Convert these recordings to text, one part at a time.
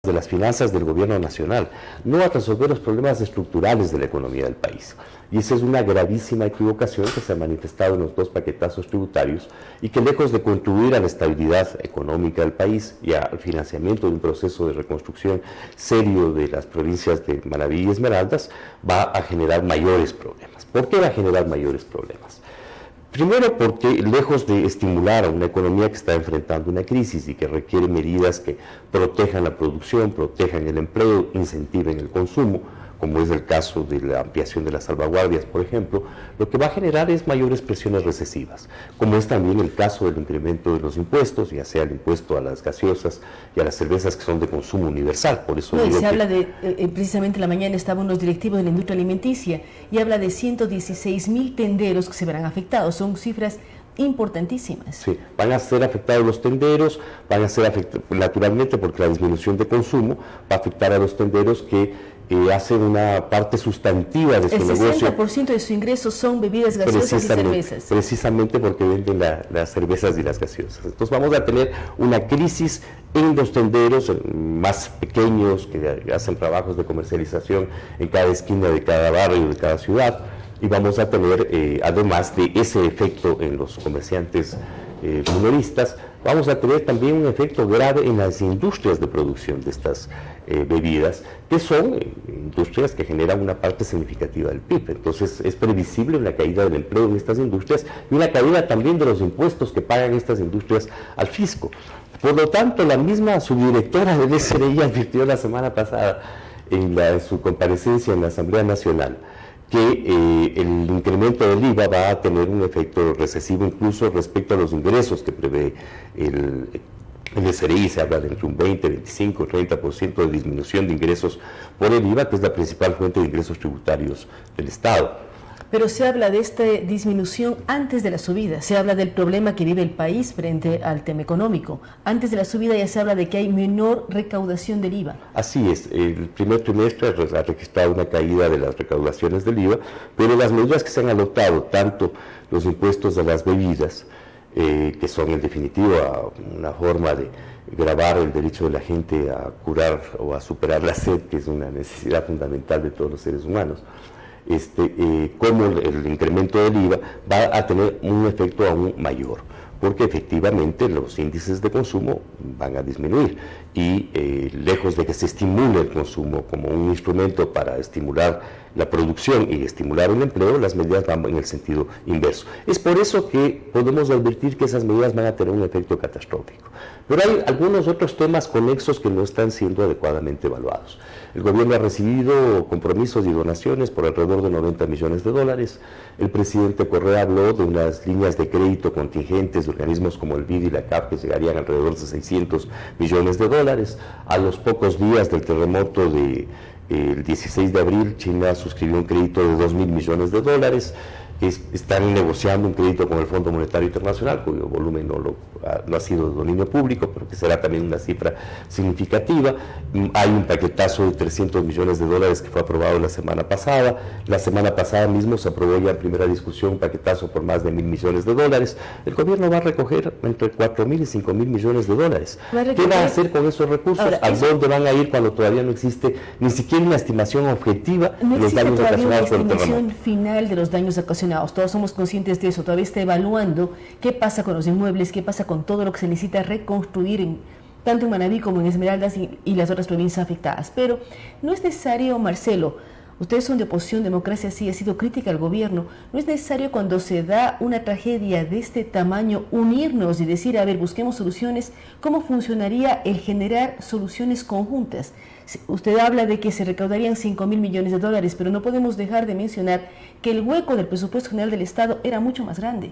de las finanzas del gobierno nacional, no a resolver los problemas estructurales de la economía del país. Y esa es una gravísima equivocación que se ha manifestado en los dos paquetazos tributarios y que, lejos de contribuir a la estabilidad económica del país y al financiamiento de un proceso de reconstrucción serio de las provincias de Manabí y Esmeraldas, va a generar mayores problemas. ¿Por qué va a generar mayores problemas? Primero, porque lejos de estimular a una economía que está enfrentando una crisis y que requiere medidas que protejan la producción, protejan el empleo, incentiven el consumo, como es el caso de la ampliación de las salvaguardias, por ejemplo, lo que va a generar es mayores presiones recesivas, como es también el caso del incremento de los impuestos, ya sea el impuesto a las gaseosas y a las cervezas que son de consumo universal. Por eso digo se habla de, precisamente en la mañana estaban los directivos de la industria alimenticia y habla de 116.000 tenderos que se verán afectados, son cifras importantísimas. Sí, van a ser afectados los tenderos, van a ser afectados naturalmente porque la disminución de consumo va a afectar a los tenderos que hacen una parte sustantiva de su negocio. El 60% de su ingreso son bebidas gaseosas y cervezas. Precisamente porque venden las cervezas y las gaseosas. Entonces vamos a tener una crisis en los tenderos más pequeños que hacen trabajos de comercialización en cada esquina de cada barrio, de cada ciudad, y vamos a tener, además de ese efecto en los comerciantes minoristas, vamos a tener también un efecto grave en las industrias de producción de estas bebidas, que son industrias que generan una parte significativa del PIB. Entonces es previsible una caída del empleo en estas industrias y una caída también de los impuestos que pagan estas industrias al fisco. Por lo tanto, la misma subdirectora del SRI advirtió la semana pasada en su comparecencia en la Asamblea Nacional que el incremento del IVA va a tener un efecto recesivo incluso respecto a los ingresos que prevé el SRI. Se habla de entre un 20, 25, 30% de disminución de ingresos por el IVA, que es la principal fuente de ingresos tributarios del Estado. Pero se habla de esta disminución antes de la subida, se habla del problema que vive el país frente al tema económico. Antes de la subida ya se habla de que hay menor recaudación del IVA. Así es, el primer trimestre ha registrado una caída de las recaudaciones del IVA, pero las medidas que se han adoptado, tanto los impuestos a las bebidas, que son en definitiva una forma de gravar el derecho de la gente a curar o a superar la sed, que es una necesidad fundamental de todos los seres humanos, como el incremento del IVA va a tener un efecto aún mayor, porque efectivamente los índices de consumo van a disminuir y lejos de que se estimule el consumo como un instrumento para estimular la producción y estimular el empleo, las medidas van en el sentido inverso. Es por eso que podemos advertir que esas medidas van a tener un efecto catastrófico. Pero hay algunos otros temas conexos que no están siendo adecuadamente evaluados. El gobierno ha recibido compromisos y donaciones por alrededor de 90 millones de dólares. El presidente Correa habló de unas líneas de crédito contingentes de organismos como el BID y la CAF que llegarían alrededor de 600 millones de dólares. A los pocos días del terremoto el 16 de abril, China suscribió un crédito de 2.000 millones de dólares. Están negociando un crédito con el Fondo Monetario Internacional, cuyo volumen no ha sido de dominio público, pero que será también una cifra significativa. Hay un paquetazo de 300 millones de dólares que fue aprobado la semana pasada. La semana pasada mismo se aprobó ya en primera discusión un paquetazo por más de 1.000 millones de dólares. El gobierno va a recoger entre 4.000 y 5.000 millones de dólares. ¿Qué va a hacer con esos recursos? ¿A dónde van a ir cuando todavía no existe ni siquiera una estimación objetiva de los daños ocasionados por el terremoto? No existe todavía una estimación final de los daños ocasionados. Todos somos conscientes de eso, todavía está evaluando qué pasa con los inmuebles, qué pasa con todo lo que se necesita reconstruir tanto en Manabí como en Esmeraldas y las otras provincias afectadas. Pero no es necesario, Marcelo, ustedes son de oposición, democracia sí, ha sido crítica al gobierno, no es necesario cuando se da una tragedia de este tamaño unirnos y decir, a ver, busquemos soluciones. ¿Cómo funcionaría el generar soluciones conjuntas? Usted habla de que se recaudarían 5.000 millones de dólares, pero no podemos dejar de mencionar que el hueco del presupuesto general del Estado era mucho más grande.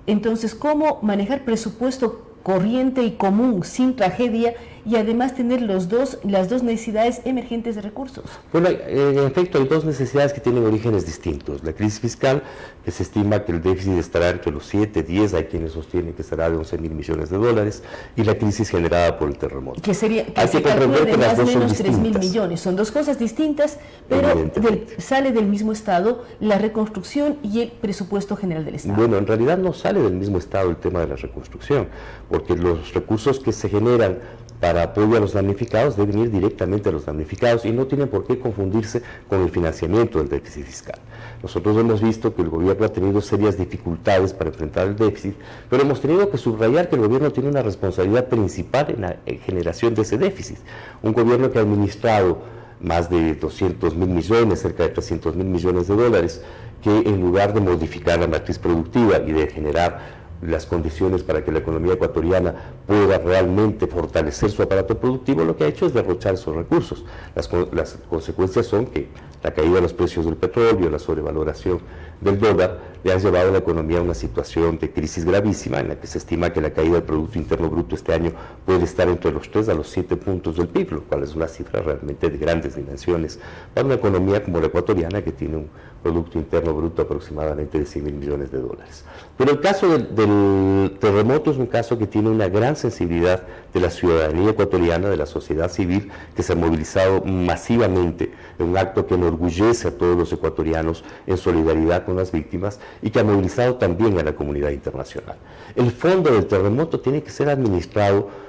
Entonces, ¿cómo manejar presupuesto corriente y común sin tragedia y además tener las dos necesidades emergentes de recursos? Bueno, en efecto hay dos necesidades que tienen orígenes distintos. La crisis fiscal, que se estima que el déficit estará entre los 7, 10, hay quienes sostienen que estará de 11.000 millones de dólares, y la crisis generada por el terremoto. Que sería que se calcula de más o menos 3.000 millones. Son dos cosas distintas, pero sale del mismo Estado la reconstrucción y el presupuesto general del Estado. Bueno, en realidad no sale del mismo Estado el tema de la reconstrucción, porque los recursos que se generan para apoyo a los damnificados deben ir directamente a los damnificados y no tienen por qué confundirse con el financiamiento del déficit fiscal. Nosotros hemos visto que el gobierno ha tenido serias dificultades para enfrentar el déficit, pero hemos tenido que subrayar que el gobierno tiene una responsabilidad principal en la generación de ese déficit. Un gobierno que ha administrado más de 200.000 millones, cerca de 300.000 millones de dólares, que en lugar de modificar la matriz productiva y de generar las condiciones para que la economía ecuatoriana pueda realmente fortalecer su aparato productivo, lo que ha hecho es derrochar esos recursos. Las consecuencias son que la caída de los precios del petróleo, la sobrevaloración del dólar, le han llevado a la economía a una situación de crisis gravísima, en la que se estima que la caída del Producto Interno Bruto este año puede estar entre los 3 a los 7 puntos del PIB, lo cual es una cifra realmente de grandes dimensiones para una economía como la ecuatoriana, que tiene un Producto Interno Bruto aproximadamente de 100.000 millones de dólares. Pero el caso del terremoto es un caso que tiene una gran sensibilidad de la ciudadanía ecuatoriana, de la sociedad civil, que se ha movilizado masivamente en un acto que enorgullece a todos los ecuatorianos en solidaridad con las víctimas y que ha movilizado también a la comunidad internacional. El fondo del terremoto tiene que ser administrado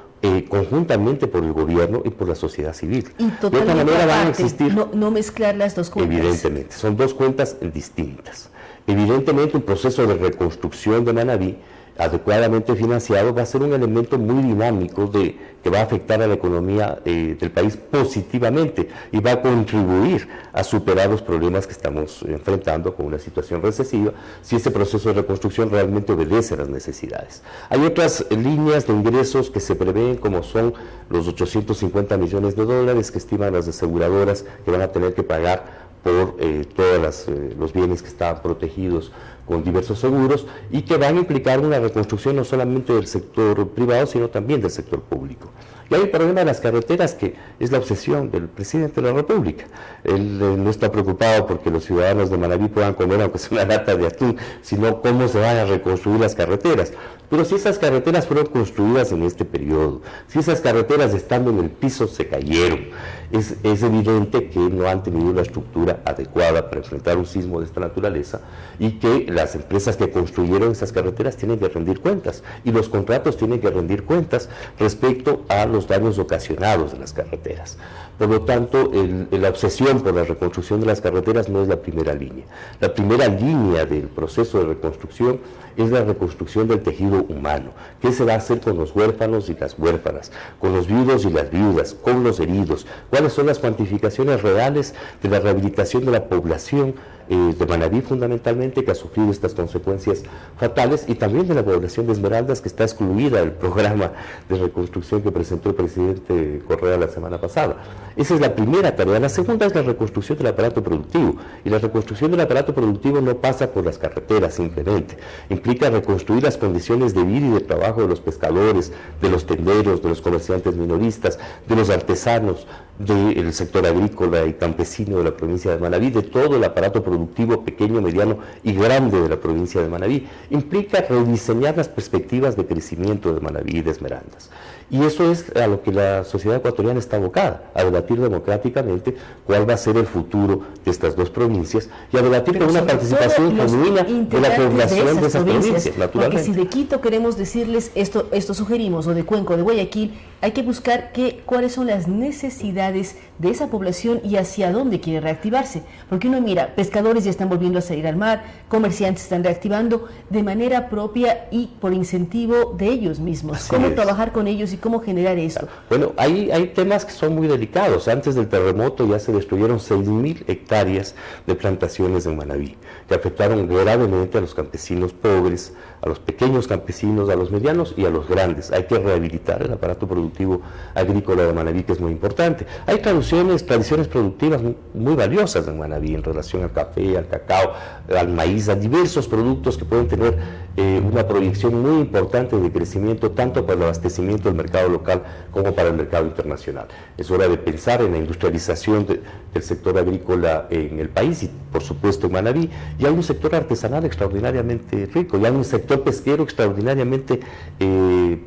conjuntamente por el gobierno y por la sociedad civil. De otra manera van a existir... No mezclar las dos cuentas. Evidentemente, son dos cuentas distintas. Evidentemente, un proceso de reconstrucción de Manabí adecuadamente financiado va a ser un elemento muy dinámico que va a afectar a la economía del país positivamente y va a contribuir a superar los problemas que estamos enfrentando con una situación recesiva, si ese proceso de reconstrucción realmente obedece a las necesidades. Hay otras líneas de ingresos que se prevén, como son los 850 millones de dólares que estiman las aseguradoras que van a tener que pagar por todos los bienes que estaban protegidos con diversos seguros y que van a implicar una reconstrucción no solamente del sector privado, sino también del sector público. Y hay el problema de las carreteras, que es la obsesión del presidente de la República. Él no está preocupado porque los ciudadanos de Manabí puedan comer aunque sea una lata de atún, sino cómo se van a reconstruir las carreteras. Pero si esas carreteras fueron construidas en este periodo, si esas carreteras estando en el piso se cayeron, es evidente que no han tenido la estructura adecuada para enfrentar un sismo de esta naturaleza y que las empresas que construyeron esas carreteras tienen que rendir cuentas y los contratos tienen que rendir cuentas respecto a los daños ocasionados de las carreteras. Por lo tanto, la obsesión por la reconstrucción de las carreteras no es la primera línea. La primera línea del proceso de reconstrucción es la reconstrucción del tejido humano. ¿Qué se va a hacer con los huérfanos y las huérfanas, con los viudos y las viudas, con los heridos? ¿Cuáles son las cuantificaciones reales de la rehabilitación de la población de Manabí fundamentalmente, que ha sufrido estas consecuencias fatales, y también de la población de Esmeraldas, que está excluida del programa de reconstrucción que presentó el presidente Correa la semana pasada? Esa es la primera tarea. La segunda es la reconstrucción del aparato productivo, y la reconstrucción del aparato productivo no pasa por las carreteras simplemente, implica reconstruir las condiciones de vida y de trabajo de los pescadores, de los tenderos, de los comerciantes minoristas, de los artesanos, del sector agrícola y campesino de la provincia de Manabí, de todo el aparato productivo pequeño, mediano y grande de la provincia de Manabí. Implica rediseñar las perspectivas de crecimiento de Manabí y de Esmeraldas. Y eso es a lo que la sociedad ecuatoriana está abocada, a debatir democráticamente cuál va a ser el futuro de estas dos provincias y a debatir con una participación genuina de la población de esas provincias, naturalmente. Porque si de Quito queremos decirles esto sugerimos, o de Cuenca o de Guayaquil, hay que buscar cuáles son las necesidades de esa población y hacia dónde quiere reactivarse. Porque uno mira, pescadores ya están volviendo a salir al mar, comerciantes están reactivando de manera propia y por incentivo de ellos mismos. Así ¿Cómo es. Trabajar con ellos y cómo generar esto? Bueno, hay temas que son muy delicados. Antes del terremoto ya se destruyeron 6.000 hectáreas de plantaciones en Manabí, que afectaron gravemente a los campesinos pobres, a los pequeños campesinos, a los medianos y a los grandes. Hay que rehabilitar el aparato productivo agrícola de Manabí, que es muy importante. Hay tradiciones productivas muy valiosas en Manabí en relación al café, al cacao, al maíz, a diversos productos que pueden tener una proyección muy importante de crecimiento, tanto para el abastecimiento del mercado local como para el mercado internacional. Es hora de pensar en la industrialización del sector agrícola en el país y, por supuesto, en Manabí. Y hay un sector artesanal extraordinariamente rico, y hay un sector pesquero extraordinariamente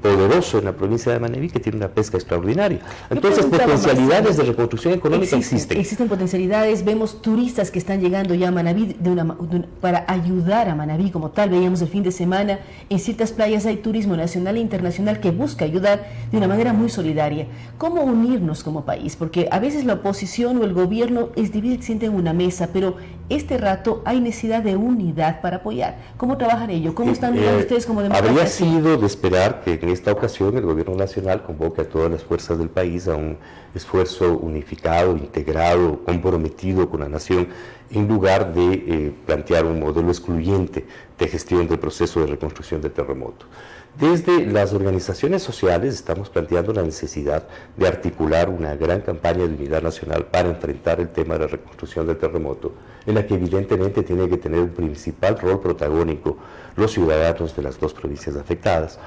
poderoso en la provincia de Manabí, que tiene una pesca extraordinaria. Entonces, potencialidades de reconstrucción económica existen. Existen potencialidades, vemos turistas que están llegando ya a Manabí para ayudar a Manabí como tal. Veíamos el fin de semana en ciertas playas hay turismo nacional e internacional que busca ayudar de una manera muy solidaria. ¿Cómo unirnos como país? Porque a veces la oposición o el gobierno es dividir, se sienta en una mesa, pero este rato hay necesidad de unidad para apoyar. ¿Cómo trabajan ello? ¿Cómo están mirando ustedes como democracia? Habría sido de esperar que en esta ocasión el gobierno nacional convoque a todas las fuerzas del país a un esfuerzo unificado, integrado, comprometido con la nación, en lugar de plantear un modelo excluyente de gestión del proceso de reconstrucción del terremoto. Desde las organizaciones sociales estamos planteando la necesidad de articular una gran campaña de unidad nacional para enfrentar el tema de la reconstrucción del terremoto, en la que evidentemente tiene que tener un principal rol protagónico los ciudadanos de las dos provincias afectadas,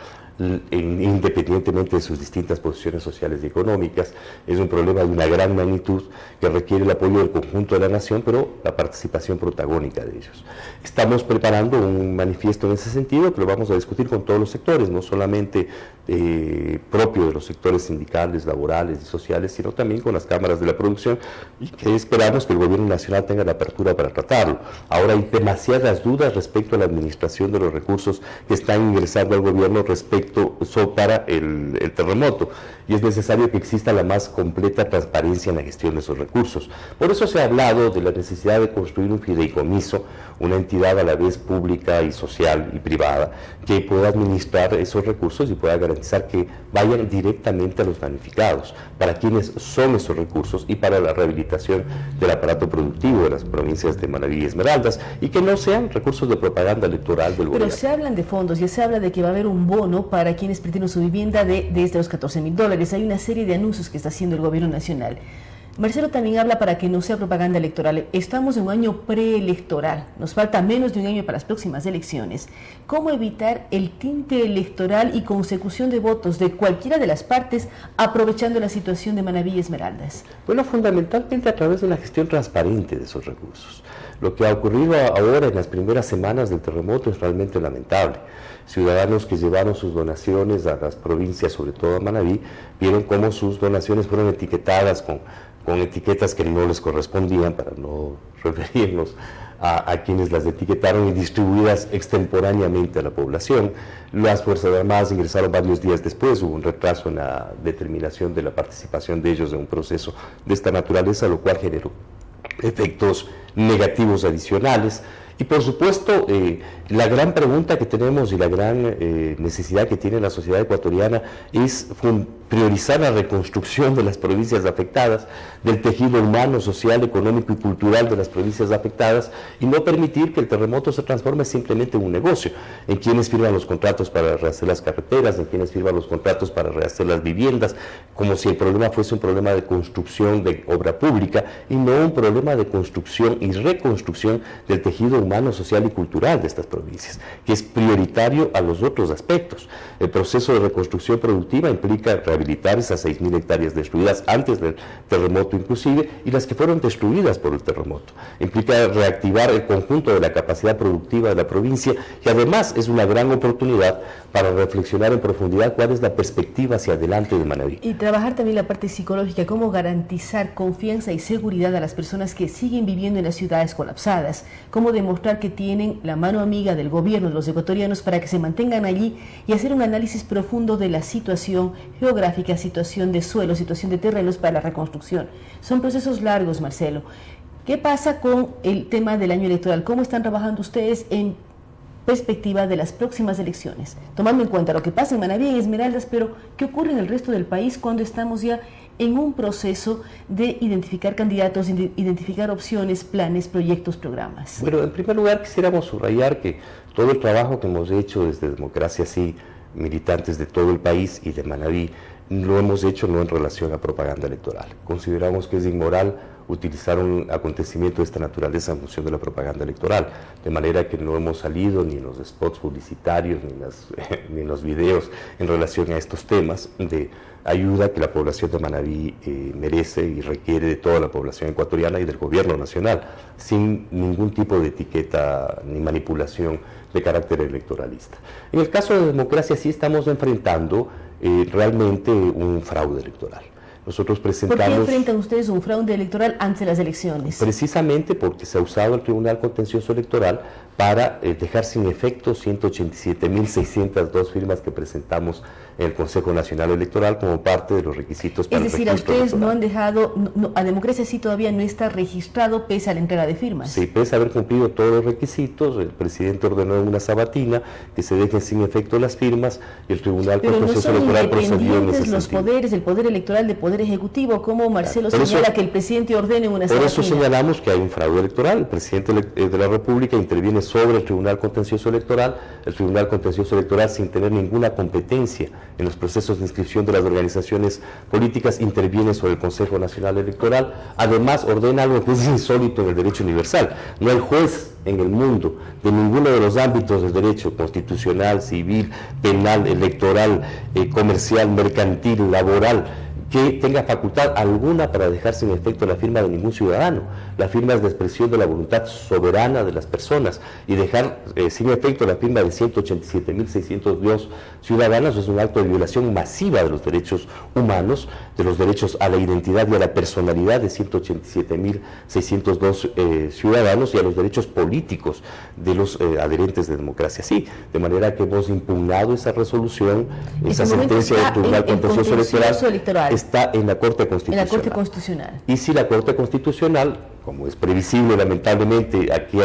independientemente de sus distintas posiciones sociales y económicas. Es un problema de una gran magnitud que requiere el apoyo del conjunto de la nación, pero la participación protagónica de ellos. Estamos preparando un manifiesto en ese sentido que lo vamos a discutir con todos los sectores, no solamente propio de los sectores sindicales, laborales y sociales, sino también con las cámaras de la producción, y que esperamos que el gobierno nacional tenga la apertura para tratarlo. Ahora hay demasiadas dudas respecto a la administración de los recursos que están ingresando al gobierno para el terremoto, y es necesario que exista la más completa transparencia en la gestión de esos recursos. Por eso se ha hablado de la necesidad de construir un fideicomiso, una entidad a la vez pública y social y privada, que pueda administrar esos recursos y pueda garantizar que vayan directamente a los damnificados, para quienes son esos recursos y para la rehabilitación del aparato productivo de las provincias de Manabí y Esmeraldas, y que no sean recursos de propaganda electoral del gobierno. Pero se hablan de fondos, ya se habla de que va a haber un bono para quienes perdieron su vivienda desde los $14.000. Hay una serie de anuncios que está haciendo el gobierno nacional. Marcelo también habla para que no sea propaganda electoral. Estamos en un año preelectoral, nos falta menos de un año para las próximas elecciones. ¿Cómo evitar el tinte electoral y consecución de votos de cualquiera de las partes aprovechando la situación de Manabí y Esmeraldas? Bueno, fundamentalmente a través de una gestión transparente de esos recursos. Lo que ha ocurrido ahora en las primeras semanas del terremoto es realmente lamentable. Ciudadanos que llevaron sus donaciones a las provincias, sobre todo a Manabí, vieron cómo sus donaciones fueron etiquetadas con etiquetas que no les correspondían, para no referirnos a quienes las etiquetaron, y distribuidas extemporáneamente a la población. Las Fuerzas Armadas ingresaron varios días después, hubo un retraso en la determinación de la participación de ellos en un proceso de esta naturaleza, lo cual generó efectos negativos adicionales. Y por supuesto, la gran pregunta que tenemos y la gran necesidad que tiene la sociedad ecuatoriana es priorizar la reconstrucción de las provincias afectadas, del tejido humano, social, económico y cultural de las provincias afectadas, y no permitir que el terremoto se transforme simplemente en un negocio, en quienes firman los contratos para rehacer las carreteras, en quienes firman los contratos para rehacer las viviendas, como si el problema fuese un problema de construcción de obra pública y no un problema de construcción y reconstrucción del tejido humano, social y cultural de estas provincias, que es prioritario a los otros aspectos. El proceso de reconstrucción productiva implica rehabilitar esas 6.000 hectáreas destruidas antes del terremoto inclusive, y las que fueron destruidas por el terremoto. Implica reactivar el conjunto de la capacidad productiva de la provincia, y además es una gran oportunidad para reflexionar en profundidad cuál es la perspectiva hacia adelante de Manabí. Y trabajar también la parte psicológica, cómo garantizar confianza y seguridad a las personas que siguen viviendo en las ciudades colapsadas, cómo demostrar que tienen la mano amiga del gobierno, de los ecuatorianos, para que se mantengan allí y hacer un análisis profundo de la situación geográfica, situación de suelo, situación de terrenos para la reconstrucción. Son procesos largos, Marcelo. ¿Qué pasa con el tema del año electoral? ¿Cómo están trabajando ustedes en perspectiva de las próximas elecciones? Tomando en cuenta lo que pasa en Manabí y Esmeraldas, pero ¿qué ocurre en el resto del país cuando estamos ya en un proceso de identificar candidatos, identificar opciones, planes, proyectos, programas? Bueno, en primer lugar quisiéramos subrayar que todo el trabajo que hemos hecho desde Democracia Sí, militantes de todo el país y de Manabí, lo hemos hecho no en relación a propaganda electoral. Consideramos que es inmoral utilizar un acontecimiento de esta naturaleza en función de la propaganda electoral, de manera que no hemos salido ni en los spots publicitarios ni en los videos en relación a estos temas de ayuda que la población de Manabí merece y requiere de toda la población ecuatoriana y del gobierno nacional, sin ningún tipo de etiqueta ni manipulación de carácter electoralista. En el caso de Democracia Sí estamos enfrentando realmente un fraude electoral. Nosotros ¿Por qué presentamos... enfrentan ustedes un fraude electoral antes de las elecciones? Precisamente porque se ha usado el Tribunal Contencioso Electoral para dejar sin efecto 187.602 firmas que presentamos en el Consejo Nacional Electoral como parte de los requisitos para Es decir, el a registro ustedes electoral. no han dejado, a Democracia Sí todavía no está registrado pese a la entrega de firmas. Sí, pese a haber cumplido todos los requisitos, el presidente ordenó en una sabatina que se dejen sin efecto las firmas y el Tribunal Pero no Contencioso son Electoral procedió en ese independientes los sentido. poderes, el poder electoral del poder ejecutivo, como Marcelo Por eso- señala que el presidente ordene en una Por eso sabatina. señalamos que hay un fraude electoral. El presidente de la República interviene sobre el Tribunal Contencioso Electoral, el Tribunal Contencioso Electoral, sin tener ninguna competencia en los procesos de inscripción de las organizaciones políticas, interviene sobre el Consejo Nacional Electoral. Además, ordena algo que es insólito en el derecho universal. No hay juez en el mundo de ninguno de los ámbitos del derecho constitucional, civil, penal, electoral, comercial, mercantil, laboral, que tenga facultad alguna para dejar sin efecto la firma de ningún ciudadano. La firma es la expresión de la voluntad soberana de las personas, y dejar sin efecto la firma de 187.602 ciudadanos es un acto de violación masiva de los derechos humanos, de los derechos a la identidad y a la personalidad de 187.602 ciudadanos, y a los derechos políticos de los adherentes de Democracia Sí. De manera que hemos impugnado esa resolución, esa sentencia del Tribunal Contencioso Electoral está en la Corte Constitucional. En la Corte Constitucional. Y si la Corte Constitucional, como es previsible, lamentablemente, aquí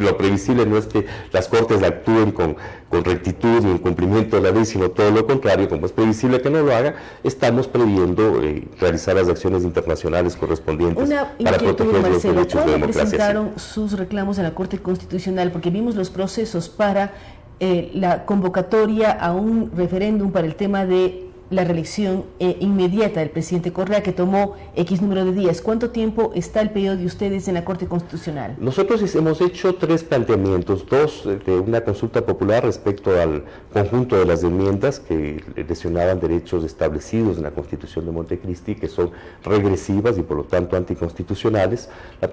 lo previsible no es que las Cortes actúen con rectitud y en cumplimiento de la ley, sino todo lo contrario, como es previsible que no lo haga, estamos previendo realizar las acciones internacionales correspondientes para proteger los derechos de ¿Cuándo democracia. presentaron sus reclamos a la Corte Constitucional? Porque vimos los procesos para la convocatoria a un referéndum para el tema de la reelección inmediata del presidente Correa, que tomó X número de días. ¿Cuánto tiempo está el pedido de ustedes en la Corte Constitucional? Nosotros hemos hecho 3 planteamientos, 2 de una consulta popular respecto al conjunto de las enmiendas que lesionaban derechos establecidos en la Constitución de Montecristi, que son regresivas y por lo tanto anticonstitucionales.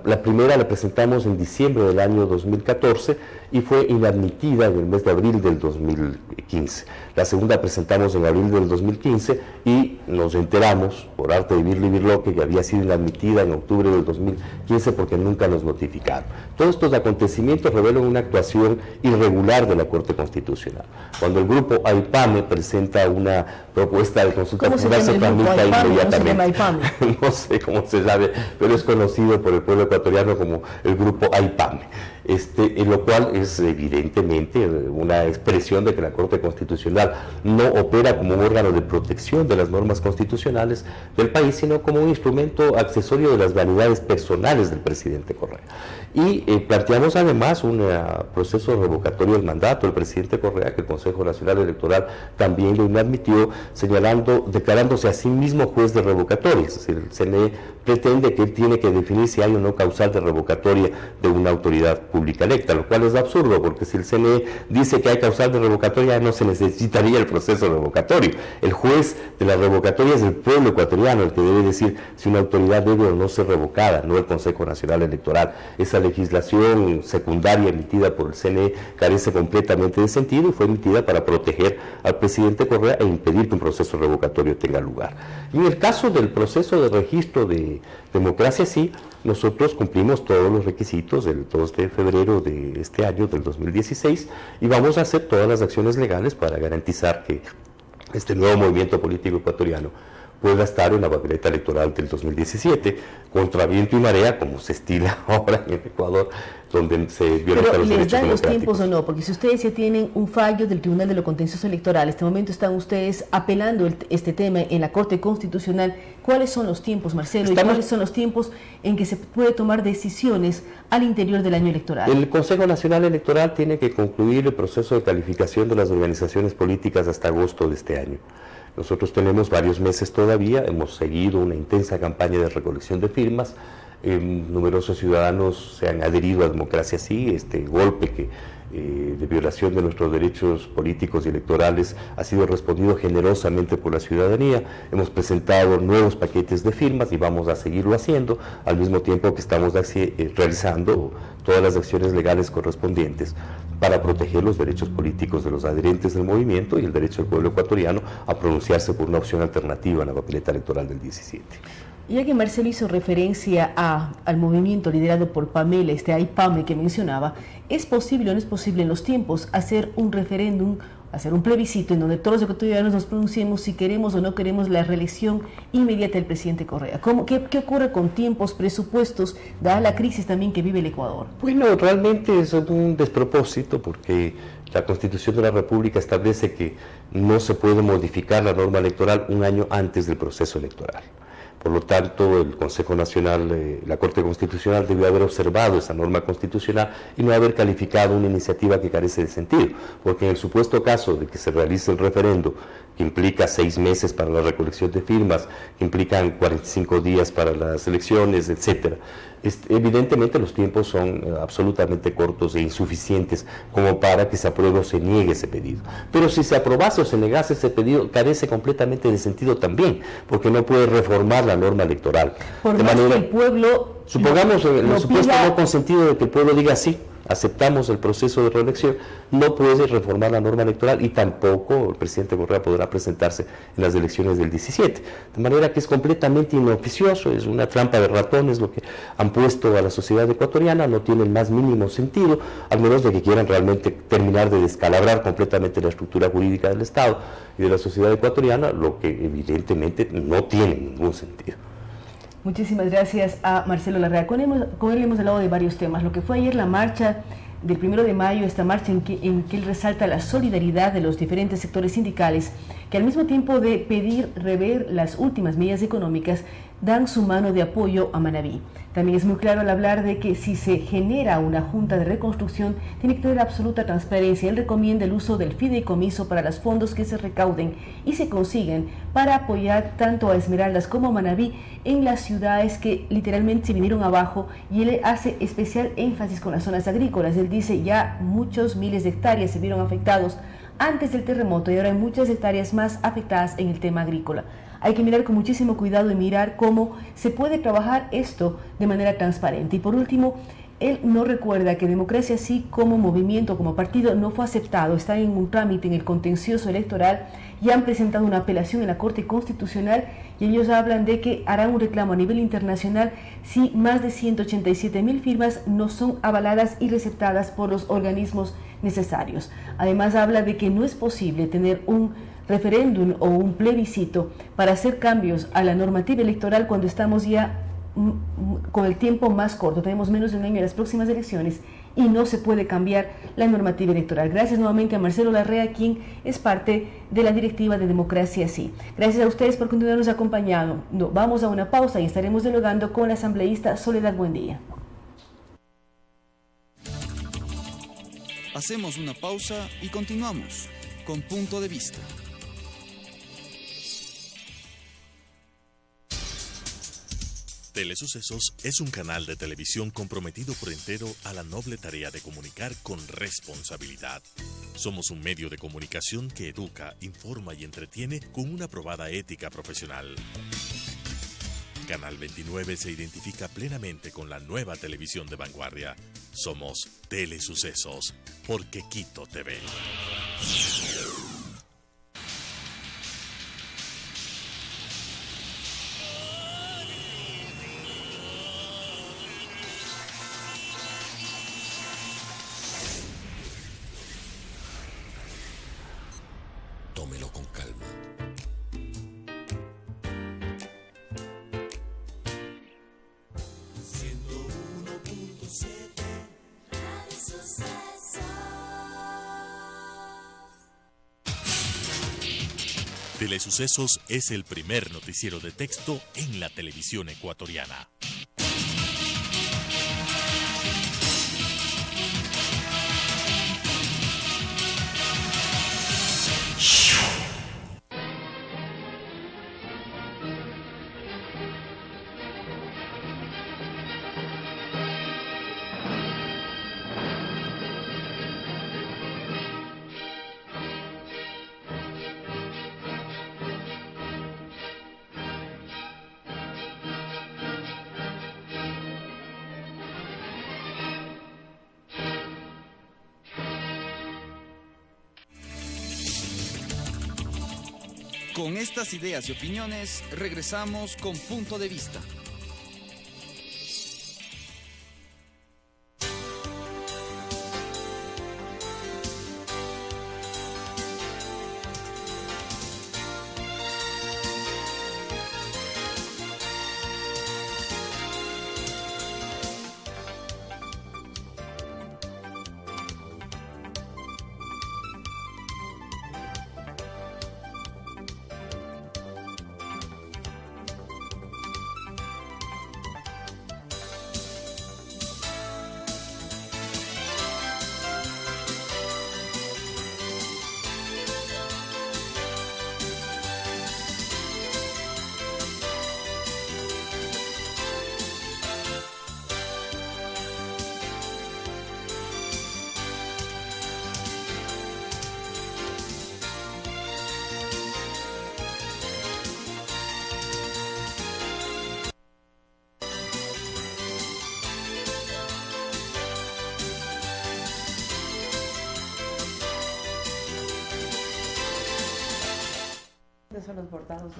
La primera la presentamos en diciembre del año 2014 y fue inadmitida en el mes de abril del 2015. La segunda presentamos en abril del 2015 y nos enteramos, por arte de Birli Birloque, que había sido inadmitida en octubre del 2015 porque nunca nos notificaron. Todos estos acontecimientos revelan una actuación irregular de la Corte Constitucional. Cuando el grupo AIPAME presenta una propuesta de consulta popular, se tramita inmediatamente. No sé cómo se llame, pero es conocido por el pueblo ecuatoriano como el grupo AIPAME. En lo cual es evidentemente una expresión de que la Corte Constitucional no opera como un órgano de protección de las normas constitucionales del país, sino como un instrumento accesorio de las vanidades personales del presidente Correa. Y planteamos además un proceso revocatorio del mandato del presidente Correa, que el Consejo Nacional Electoral también lo inadmitió, declarándose a sí mismo juez de revocatoria. Es decir, el CNE pretende que él tiene que definir si hay o no causal de revocatoria de una autoridad pública electa, lo cual es absurdo, porque si el CNE dice que hay causal de revocatoria, no se necesitaría el proceso revocatorio. El juez de la revocatoria es el pueblo ecuatoriano, el que debe decir si una autoridad debe o no ser revocada, no el Consejo Nacional Electoral. Esa legislación secundaria emitida por el CNE carece completamente de sentido y fue emitida para proteger al presidente Correa e impedir que un proceso revocatorio tenga lugar. Y en el caso del proceso de registro de Democracia Sí, nosotros cumplimos todos los requisitos el 2 de febrero de este año, del 2016, y vamos a hacer todas las acciones legales para garantizar que este nuevo movimiento político ecuatoriano pueda estar en la papeleta electoral del 2017, contra viento y marea, como se estila ahora en Ecuador, donde se violentan los derechos democráticos. ¿Pero les dan los tiempos o no? Porque si ustedes ya tienen un fallo del Tribunal de lo Contencioso Electoral, en este momento están ustedes apelando este tema en la Corte Constitucional, ¿cuáles son los tiempos, Marcelo? ¿Y cuáles son los tiempos en que se puede tomar decisiones al interior del año electoral? El Consejo Nacional Electoral tiene que concluir el proceso de calificación de las organizaciones políticas hasta agosto de este año. Nosotros tenemos varios meses todavía, hemos seguido una intensa campaña de recolección de firmas, numerosos ciudadanos se han adherido a Democracia Sí, este golpe de violación de nuestros derechos políticos y electorales ha sido respondido generosamente por la ciudadanía. Hemos presentado nuevos paquetes de firmas y vamos a seguirlo haciendo, al mismo tiempo que estamos realizando todas las acciones legales correspondientes para proteger los derechos políticos de los adherentes del movimiento y el derecho del pueblo ecuatoriano a pronunciarse por una opción alternativa en la papeleta electoral del 17. Ya que Marcelo hizo referencia al movimiento liderado por Pamela, AIPAME que mencionaba, ¿es posible o no es posible en los tiempos hacer un referéndum, hacer un plebiscito en donde todos los ecuatorianos nos pronunciemos si queremos o no queremos la reelección inmediata del presidente Correa? ¿Qué ocurre con tiempos, presupuestos, dada la crisis también que vive el Ecuador? Bueno, realmente es un despropósito porque la Constitución de la República establece que no se puede modificar la norma electoral un año antes del proceso electoral. Por lo tanto, el Consejo Nacional, la Corte Constitucional debió haber observado esa norma constitucional y no haber calificado una iniciativa que carece de sentido, porque en el supuesto caso de que se realice el referendo, que implica 6 meses para la recolección de firmas, que implican 45 días para las elecciones, etcétera, evidentemente los tiempos son absolutamente cortos e insuficientes como para que se apruebe o se niegue ese pedido. Pero si se aprobase o se negase ese pedido, carece completamente de sentido también, porque no puede reformar la norma electoral. Por más que el pueblo supongamos en el supuesto no consentido de que el pueblo diga sí, aceptamos el proceso de reelección, no puede reformar la norma electoral y tampoco el presidente Correa podrá presentarse en las elecciones del 17. De manera que es completamente inoficioso, es una trampa de ratones lo que han puesto a la sociedad ecuatoriana, no tiene el más mínimo sentido, al menos de que quieran realmente terminar de descalabrar completamente la estructura jurídica del Estado y de la sociedad ecuatoriana, lo que evidentemente no tiene ningún sentido. Muchísimas gracias a Marcelo Larrea. Con él hemos hablado de varios temas. Lo que fue ayer la marcha del 1 de mayo, esta marcha en que él resalta la solidaridad de los diferentes sectores sindicales, que al mismo tiempo de pedir rever las últimas medidas económicas, dan su mano de apoyo a Manabí. También es muy claro al hablar de que si se genera una junta de reconstrucción, tiene que tener absoluta transparencia. Él recomienda el uso del fideicomiso para los fondos que se recauden y se consiguen para apoyar tanto a Esmeraldas como a Manabí en las ciudades que literalmente se vinieron abajo, y él hace especial énfasis con las zonas agrícolas. Él dice ya muchos miles de hectáreas se vieron afectados antes del terremoto y ahora hay muchas hectáreas más afectadas en el tema agrícola. Hay que mirar con muchísimo cuidado y mirar cómo se puede trabajar esto de manera transparente. Y por último, él no recuerda que Democracia Sí como movimiento, como partido, no fue aceptado. Está en un trámite en el contencioso electoral y han presentado una apelación en la Corte Constitucional, y ellos hablan de que harán un reclamo a nivel internacional si más de 187.000 firmas no son avaladas y receptadas por los organismos necesarios. Además habla de que no es posible tener un referéndum o un plebiscito para hacer cambios a la normativa electoral cuando estamos ya con el tiempo más corto. Tenemos menos de un año en las próximas elecciones y no se puede cambiar la normativa electoral. Gracias nuevamente a Marcelo Larrea, quien es parte de la directiva de Democracia Sí. Gracias a ustedes por continuarnos acompañando. Vamos a una pausa y estaremos dialogando con la asambleísta Soledad Buendía. Hacemos una pausa y continuamos con Punto de Vista. Telesucesos es un canal de televisión comprometido por entero a la noble tarea de comunicar con responsabilidad. Somos un medio de comunicación que educa, informa y entretiene con una probada ética profesional. Canal 29 se identifica plenamente con la nueva televisión de vanguardia. Somos Telesucesos, porque Quito TV. Tómelo con calma. Telesucesos es el primer noticiero de texto en la televisión ecuatoriana. Con estas ideas y opiniones, regresamos con Punto de Vista. Son los bordados.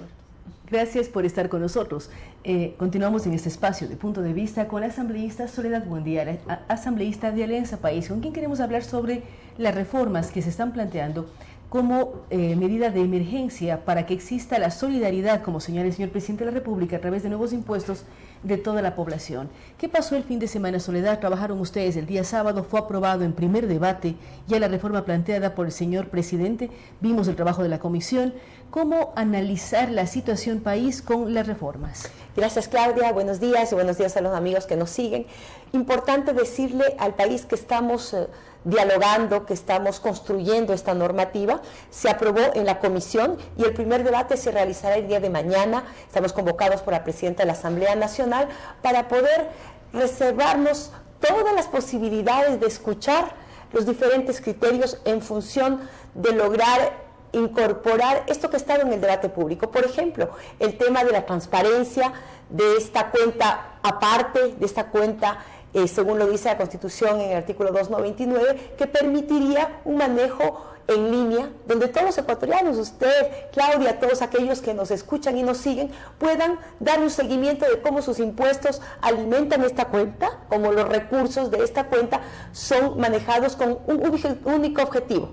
Gracias por estar con nosotros. Continuamos en este espacio de Punto de Vista con la asambleísta Soledad Buendía, asambleísta de Alianza País, con quien queremos hablar sobre las reformas que se están planteando como medida de emergencia para que exista la solidaridad, como señala el señor presidente de la República, a través de nuevos impuestos de toda la población. ¿Qué pasó el fin de semana, Soledad? Trabajaron ustedes el día sábado, fue aprobado en primer debate ya la reforma planteada por el señor presidente, vimos el trabajo de la comisión. ¿Cómo analizar la situación país con las reformas? Gracias, Claudia, buenos días y buenos días a los amigos que nos siguen. Importante decirle al país que estamos dialogando, que estamos construyendo esta normativa. Se aprobó en la comisión y el primer debate se realizará el día de mañana. Estamos convocados por la presidenta de la Asamblea Nacional para poder reservarnos todas las posibilidades de escuchar los diferentes criterios en función de lograr incorporar esto que ha estado en el debate público. Por ejemplo, el tema de la transparencia de esta cuenta aparte, de esta cuenta, según lo dice la Constitución en el artículo 299, que permitiría un manejo en línea, donde todos los ecuatorianos, usted, Claudia, todos aquellos que nos escuchan y nos siguen, puedan dar un seguimiento de cómo sus impuestos alimentan esta cuenta, cómo los recursos de esta cuenta son manejados con un único objetivo: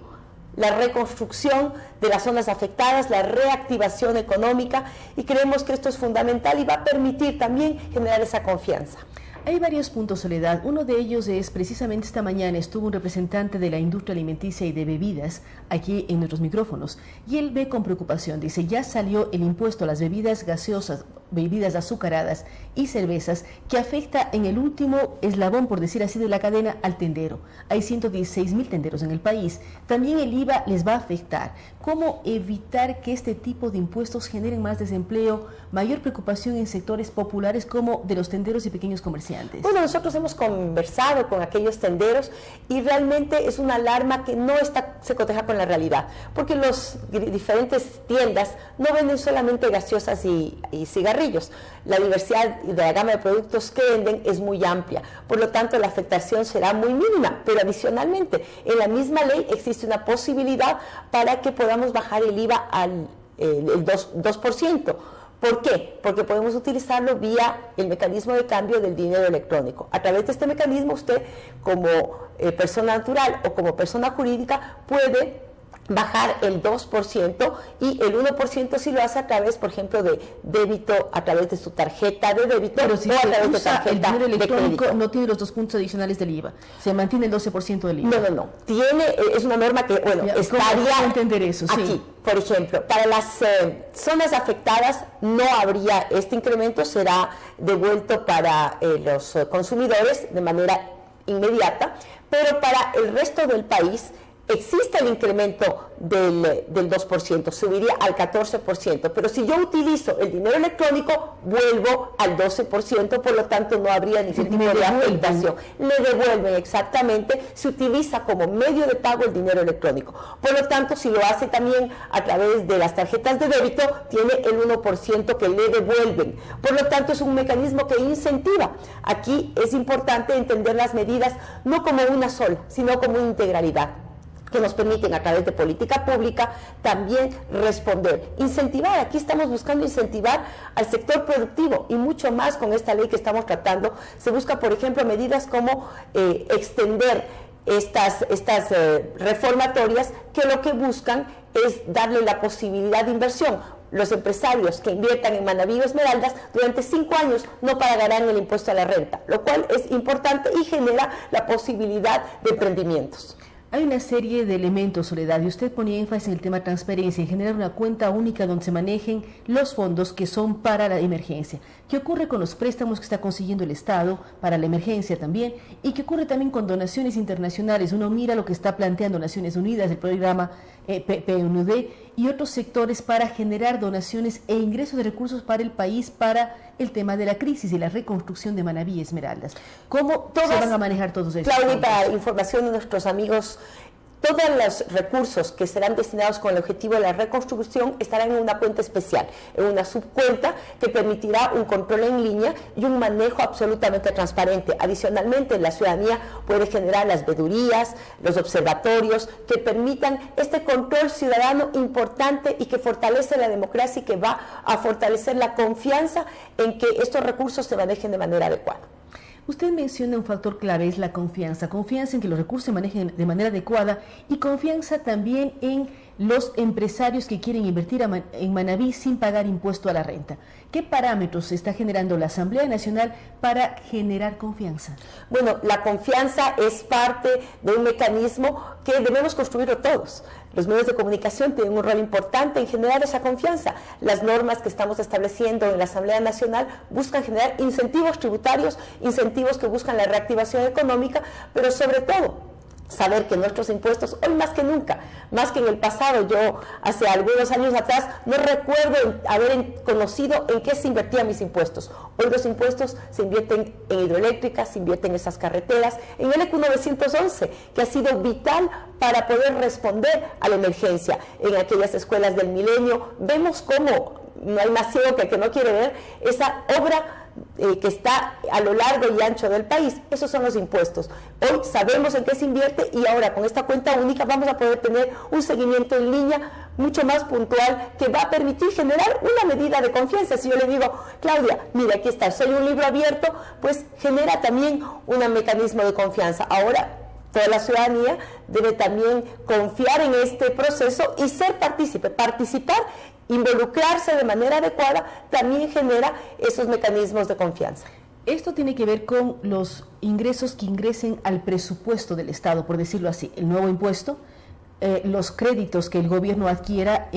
la reconstrucción de las zonas afectadas, la reactivación económica, y creemos que esto es fundamental y va a permitir también generar esa confianza. Hay varios puntos, Soledad. Uno de ellos es, precisamente esta mañana estuvo un representante de la industria alimenticia y de bebidas aquí en nuestros micrófonos, y él ve con preocupación, dice, ya salió el impuesto a las bebidas gaseosas, bebidas azucaradas y cervezas, que afecta en el último eslabón, por decir así, de la cadena al tendero. Hay 116.000 tenderos en el país. También el IVA les va a afectar. ¿Cómo evitar que este tipo de impuestos generen más desempleo, mayor preocupación en sectores populares como de los tenderos y pequeños comerciantes? Bueno, nosotros hemos conversado con aquellos tenderos y realmente es una alarma que no se coteja con la realidad, porque las diferentes tiendas no venden solamente gaseosas y cigarrillos. La diversidad de la gama de productos que venden es muy amplia, por lo tanto la afectación será muy mínima, pero adicionalmente en la misma ley existe una posibilidad para que podamos bajar el IVA al 2%. ¿Por qué? Porque podemos utilizarlo vía el mecanismo de cambio del dinero electrónico. A través de este mecanismo, usted como persona natural o como persona jurídica puede bajar el 2% y el 1% si lo hace a través, por ejemplo, de débito, a través de su tarjeta de débito. Pero si o a se través de usa tarjeta el dinero electrónico, de no tiene los 2 puntos adicionales del IVA, se mantiene el 12% del IVA. No. Es una norma que, bueno, Ya, estaría ¿cómo entender eso? Sí. aquí. Por ejemplo, para las zonas afectadas no habría este incremento, será devuelto para los consumidores de manera inmediata, pero para el resto del país existe el incremento del 2%, subiría al 14%, pero si yo utilizo el dinero electrónico, vuelvo al 12%, por lo tanto no habría ningún tipo de afectación. Le devuelven, exactamente, se utiliza como medio de pago el dinero electrónico. Por lo tanto, si lo hace también a través de las tarjetas de débito, tiene el 1% que le devuelven. Por lo tanto, es un mecanismo que incentiva. Aquí es importante entender las medidas no como una sola, sino como una integralidad. que nos permiten a través de política pública también responder, incentivar. Aquí estamos buscando incentivar al sector productivo y mucho más con esta ley que estamos tratando. Se busca, por ejemplo, medidas como extender estas reformatorias que lo que buscan es darle la posibilidad de inversión. Los empresarios que inviertan en Manabí o Esmeraldas durante 5 años no pagarán el impuesto a la renta, lo cual es importante y genera la posibilidad de emprendimientos. Hay una serie de elementos, Soledad, y usted ponía énfasis en el tema transparencia, en generar una cuenta única donde se manejen los fondos que son para la emergencia. ¿Qué ocurre con los préstamos que está consiguiendo el Estado para la emergencia también? ¿Y qué ocurre también con donaciones internacionales? Uno mira lo que está planteando Naciones Unidas, el programa PNUD y otros sectores para generar donaciones e ingresos de recursos para el país para el tema de la crisis y la reconstrucción de Manabí y Esmeraldas. ¿Cómo se van a manejar todos estos fondos? Claudia, para información de nuestros amigos, todos los recursos que serán destinados con el objetivo de la reconstrucción estarán en una cuenta especial, en una subcuenta que permitirá un control en línea y un manejo absolutamente transparente. Adicionalmente, la ciudadanía puede generar las veedurías, los observatorios que permitan este control ciudadano importante y que fortalece la democracia y que va a fortalecer la confianza en que estos recursos se manejen de manera adecuada. Usted menciona un factor clave, es la confianza. Confianza en que los recursos se manejen de manera adecuada y confianza también en los empresarios que quieren invertir en Manabí sin pagar impuesto a la renta. ¿Qué parámetros está generando la Asamblea Nacional para generar confianza? Bueno, la confianza es parte de un mecanismo que debemos construirlo todos. Los medios de comunicación tienen un rol importante en generar esa confianza. Las normas que estamos estableciendo en la Asamblea Nacional buscan generar incentivos tributarios, incentivos que buscan la reactivación económica, pero sobre todo saber que nuestros impuestos, hoy más que nunca, más que en el pasado, yo hace algunos años atrás no recuerdo haber conocido en qué se invertían mis impuestos. Hoy los impuestos se invierten en hidroeléctricas, se invierten en esas carreteras, en el EQ 911, que ha sido vital para poder responder a la emergencia. En aquellas escuelas del milenio vemos cómo no hay más ciego que el que no quiere ver esa obra que está a lo largo y ancho del país. Esos son los impuestos. Hoy sabemos en qué se invierte y ahora con esta cuenta única vamos a poder tener un seguimiento en línea mucho más puntual que va a permitir generar una medida de confianza. Si yo le digo, Claudia, mira, aquí está, soy un libro abierto, pues genera también un mecanismo de confianza. Ahora toda la ciudadanía debe también confiar en este proceso y ser partícipe, participar, involucrarse de manera adecuada, también genera esos mecanismos de confianza. Esto tiene que ver con los ingresos que ingresen al presupuesto del Estado, por decirlo así, el nuevo impuesto, los créditos que el gobierno adquiera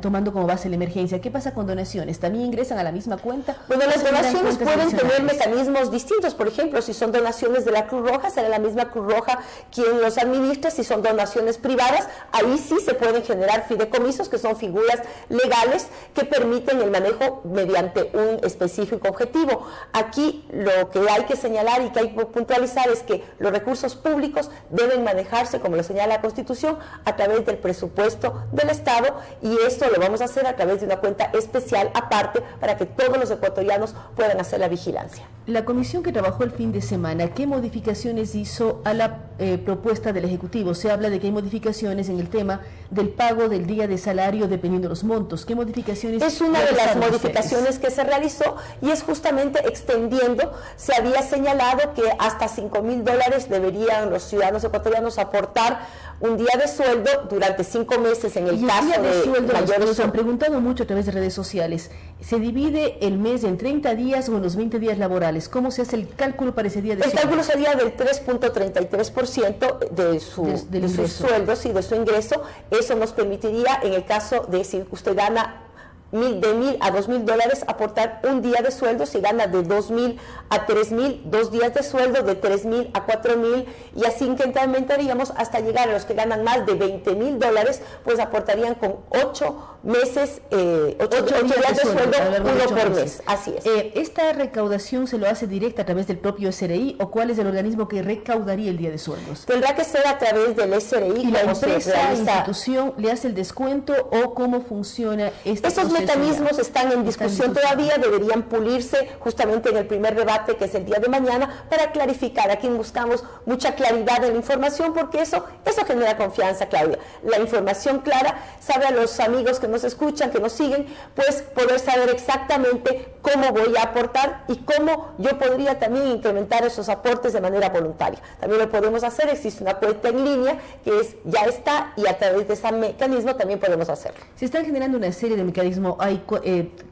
tomando como base la emergencia. ¿Qué pasa con donaciones? ¿También ingresan a la misma cuenta? Bueno, las donaciones pueden tener mecanismos distintos. Por ejemplo, si son donaciones de la Cruz Roja, será la misma Cruz Roja quien los administra. Si son donaciones privadas, ahí sí se pueden generar fideicomisos, que son figuras legales que permiten el manejo mediante un específico objetivo. Aquí lo que hay que señalar y que hay que puntualizar es que los recursos públicos deben manejarse, como lo señala la Constitución, a través del presupuesto del Estado, y esto lo vamos a hacer a través de una cuenta especial aparte para que todos los ecuatorianos puedan hacer la vigilancia. La comisión que trabajó el fin de semana, ¿qué modificaciones hizo a la propuesta del Ejecutivo? Se habla de que hay modificaciones en el tema del pago del día de salario dependiendo de los montos. ¿Qué modificaciones? Es una de las modificaciones que se realizó y es justamente extendiendo. Se había señalado que hasta $5,000 deberían los ciudadanos ecuatorianos aportar un día de sueldo durante 5 meses en el caso de sueldo. mayores. Nos han preguntado mucho a través de redes sociales. ¿Se divide el mes en 30 días o en los 20 días laborales? ¿Cómo se hace el cálculo para ese día de sueldo? El cálculo sería del 3.33% de su sueldo, sí, de su ingreso. Eso nos permitiría, en el caso de si usted gana de $1,000 a $2,000, aportar un día de sueldo. Si gana de $2,000 a $3,000, 2 días de sueldo, de $3,000 a $4,000, y así incrementaríamos hasta llegar a los que ganan más de $20,000, pues aportarían con 8 meses, 8 días de sueldo, uno por mes. Así es. ¿Esta recaudación se lo hace directa a través del propio SRI o cuál es el organismo que recaudaría el día de sueldos? Tendrá que ser a través del SRI. ¿Y la empresa, la institución, le hace el descuento o cómo funciona este proceso? mecanismos ya. están en discusión todavía, deberían pulirse justamente en el primer debate, que es el día de mañana, para clarificar. Aquí buscamos mucha claridad en la información, porque eso genera confianza, Claudia. La información clara sabe a los amigos que nos escuchan, que nos siguen, pues poder saber exactamente cómo voy a aportar y cómo yo podría también incrementar esos aportes de manera voluntaria. También lo podemos hacer, existe una cuenta en línea que ya está, y a través de ese mecanismo también podemos hacerlo. Se están generando una serie de mecanismos, hay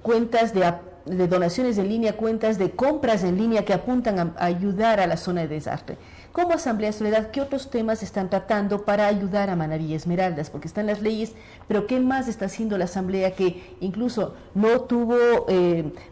cuentas de donaciones en línea, cuentas de compras en línea que apuntan a ayudar a la zona de desastre. Como Asamblea Soledad, ¿qué otros temas están tratando para ayudar a Manabí y Esmeraldas? Porque están las leyes, pero ¿qué más está haciendo la Asamblea, que incluso no tuvo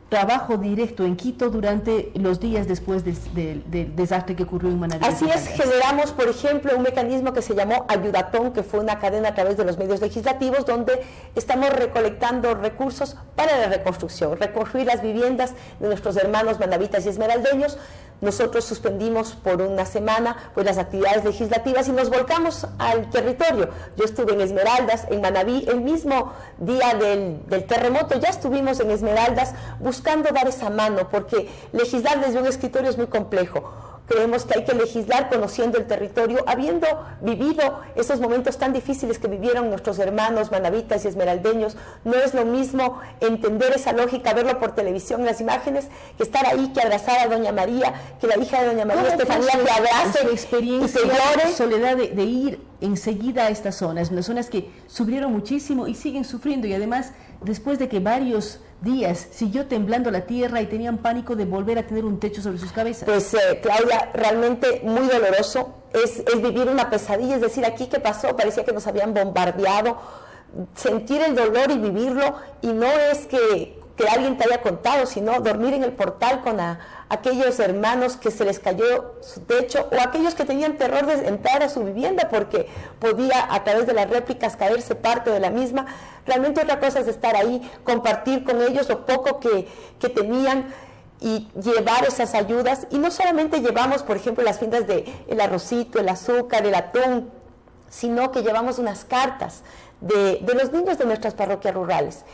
trabajo directo en Quito durante los días después del desastre que ocurrió en Manabí? Así es, generamos, por ejemplo, un mecanismo que se llamó Ayudatón, que fue una cadena a través de los medios legislativos, donde estamos recolectando recursos para la reconstrucción, reconstruir las viviendas de nuestros hermanos manabitas y esmeraldeños. Nosotros suspendimos por una semana pues las actividades legislativas y nos volcamos al territorio. Yo estuve en Esmeraldas, en Manabí, el mismo día del terremoto, ya estuvimos en Esmeraldas buscando dar esa mano, porque legislar desde un escritorio es muy complejo. Creemos que hay que legislar conociendo el territorio, habiendo vivido esos momentos tan difíciles que vivieron nuestros hermanos manabitas y esmeraldeños. No es lo mismo entender esa lógica, verlo por televisión en las imágenes, que estar ahí, que abrazar a doña María, que la hija de doña María Estefanía te abrace su experiencia, y te llore. Soledad, de ir enseguida a estas zonas, unas zonas que sufrieron muchísimo y siguen sufriendo, y además después de que varios días siguió temblando la tierra y tenían pánico de volver a tener un techo sobre sus cabezas. Pues Claudia, realmente muy doloroso, es vivir una pesadilla, es decir, aquí ¿qué pasó? Parecía que nos habían bombardeado, sentir el dolor y vivirlo, y no es que alguien te haya contado, sino dormir en el portal con aquellos hermanos que se les cayó su techo, o aquellos que tenían terror de entrar a su vivienda porque podía a través de las réplicas caerse parte de la misma. Realmente otra cosa es estar ahí, compartir con ellos lo poco que tenían y llevar esas ayudas. Y no solamente llevamos, por ejemplo, las fiendas del arrocito, el azúcar, el atún, sino que llevamos unas cartas de los niños de nuestras parroquias rurales.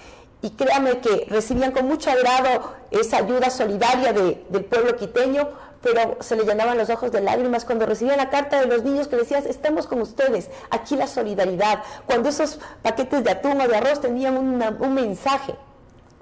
Y créame que recibían con mucho agrado esa ayuda solidaria del pueblo quiteño, pero se le llenaban los ojos de lágrimas cuando recibían la carta de los niños que decían: estamos con ustedes, aquí la solidaridad. Cuando esos paquetes de atún o de arroz tenían un mensaje.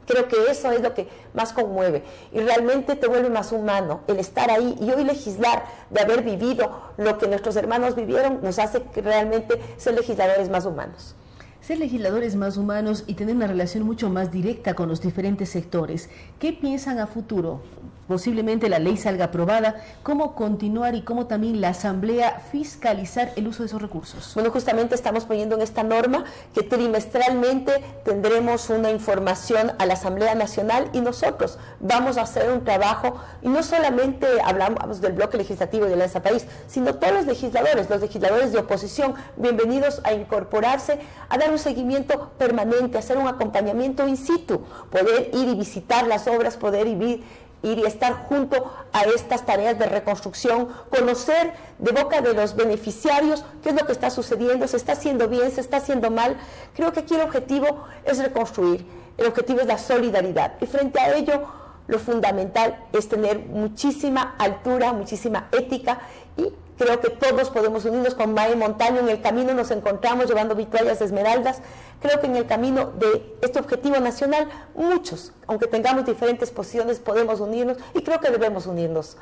Creo que eso es lo que más conmueve y realmente te vuelve más humano el estar ahí, y hoy legislar de haber vivido lo que nuestros hermanos vivieron nos hace que realmente ser legisladores más humanos. Ser legisladores más humanos y tener una relación mucho más directa con los diferentes sectores. ¿Qué piensan a futuro? Posiblemente la ley salga aprobada. ¿Cómo continuar y cómo también la Asamblea fiscalizar el uso de esos recursos? Bueno, justamente estamos poniendo en esta norma que trimestralmente tendremos una información a la Asamblea Nacional, y nosotros vamos a hacer un trabajo, y no solamente hablamos del bloque legislativo de Alianza País, sino todos los legisladores de oposición, bienvenidos a incorporarse, a dar un seguimiento permanente, a hacer un acompañamiento in situ, poder ir y visitar las obras, poder ir y estar junto a estas tareas de reconstrucción, conocer de boca de los beneficiarios qué es lo que está sucediendo, se está haciendo bien, se está haciendo mal. Creo que aquí el objetivo es reconstruir, el objetivo es la solidaridad, y frente a ello lo fundamental es tener muchísima altura, muchísima ética, y creo que todos podemos unirnos con Mae Montaño. En el camino nos encontramos llevando vituallas de Esmeraldas. Creo que en el camino de este objetivo nacional, muchos, aunque tengamos diferentes posiciones, podemos unirnos, y creo que debemos unirnos.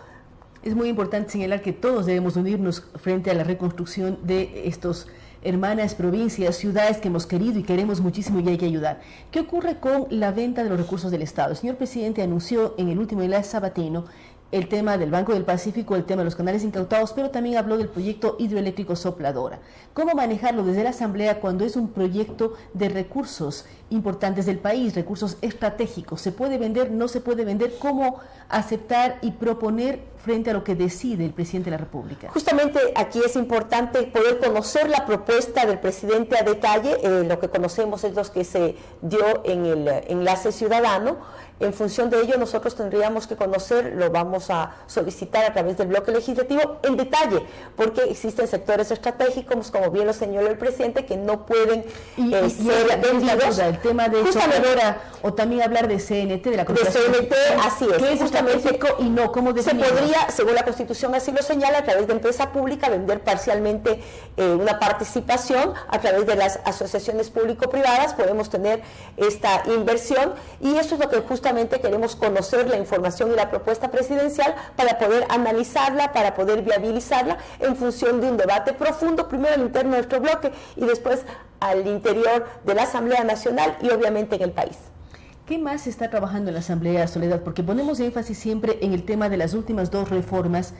Es muy importante señalar que todos debemos unirnos frente a la reconstrucción de estos hermanas provincias, ciudades que hemos querido y queremos muchísimo, y hay que ayudar. ¿Qué ocurre con la venta de los recursos del Estado? El señor presidente anunció en el último enlace sabatino el tema del Banco del Pacífico, el tema de los canales incautados, pero también habló del proyecto hidroeléctrico Sopladora. ¿Cómo manejarlo desde la Asamblea cuando es un proyecto de recursos importantes del país, recursos estratégicos? ¿Se puede vender? ¿No se puede vender? ¿Cómo aceptar y proponer frente a lo que decide el presidente de la República? Justamente aquí es importante poder conocer la propuesta del presidente a detalle. Lo que conocemos es lo que se dio en el enlace ciudadano. En función de ello, nosotros tendríamos que conocer, lo vamos a solicitar a través del bloque legislativo en detalle, porque existen sectores estratégicos, como bien lo señaló el presidente, que no pueden ser vendidos. El tema de choferora, o también hablar de CNT, de la Constitución. De CNT, así es. ¿Qué es estratégico y no? ¿Cómo definimos? Se podría, según la Constitución así lo señala, a través de empresa pública, vender parcialmente una participación, a través de las asociaciones público-privadas, podemos tener esta inversión, y eso es lo que justamente queremos conocer, la información y la propuesta presidencial para poder analizarla, para poder viabilizarla en función de un debate profundo, primero al interno de nuestro bloque y después al interior de la Asamblea Nacional y obviamente en el país. ¿Qué más se está trabajando en la Asamblea, Soledad? Porque ponemos énfasis siempre en el tema de las últimas 2 reformas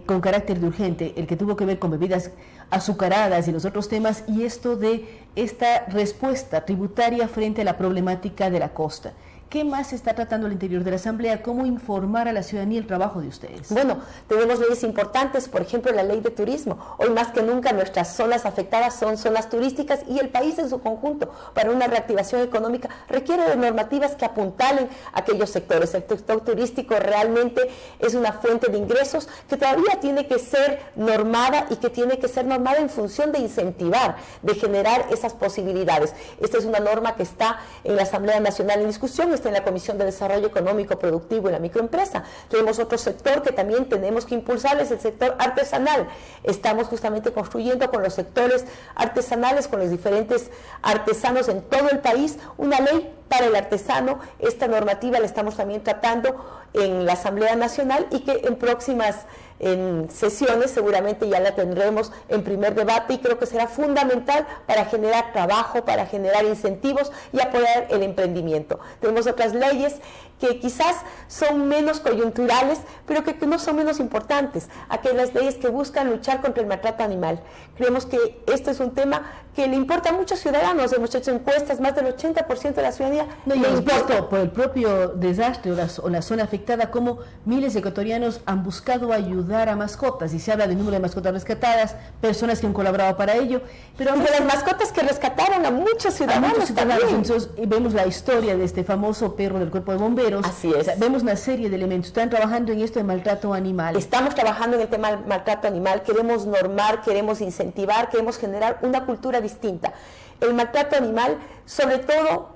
con carácter de urgente, el que tuvo que ver con bebidas azucaradas y los otros temas, y esto de esta respuesta tributaria frente a la problemática de la costa. ¿Qué más se está tratando al interior de la Asamblea? ¿Cómo informar a la ciudadanía el trabajo de ustedes? Bueno, tenemos leyes importantes, por ejemplo, la ley de turismo. Hoy más que nunca nuestras zonas afectadas son zonas turísticas, y el país en su conjunto, para una reactivación económica, requiere de normativas que apuntalen a aquellos sectores. El sector turístico realmente es una fuente de ingresos que todavía tiene que ser normada, y que tiene que ser normada en función de incentivar, de generar esas posibilidades. Esta es una norma que está en la Asamblea Nacional en discusión, está en la Comisión de Desarrollo Económico Productivo y la Microempresa. Tenemos otro sector que también tenemos que impulsar, es el sector artesanal. Estamos justamente construyendo con los sectores artesanales, con los diferentes artesanos en todo el país, una ley para el artesano. Esta normativa la estamos también tratando en la Asamblea Nacional, y que en próximas sesiones seguramente ya la tendremos en primer debate, y creo que será fundamental para generar trabajo, para generar incentivos y apoyar el emprendimiento. Tenemos otras leyes que quizás son menos coyunturales, pero que no son menos importantes, aquellas leyes que buscan luchar contra el maltrato animal. Creemos que este es un tema que le importa a muchos ciudadanos. Hemos hecho encuestas, más del 80% de la ciudadanía le importa. Por el propio desastre o la zona afectada, como miles de ecuatorianos han buscado ayudar a mascotas, y se habla del número de mascotas rescatadas, personas que han colaborado para ello, pero de las mascotas que rescataron a muchos ciudadanos. Entonces vemos la historia de este famoso perro del Cuerpo de Bomberos. Así es. O sea, vemos una serie de elementos. Están trabajando en esto de maltrato animal. Estamos trabajando en el tema del maltrato animal. Queremos normar, queremos incentivar, queremos generar una cultura distinta. El maltrato animal, sobre todo,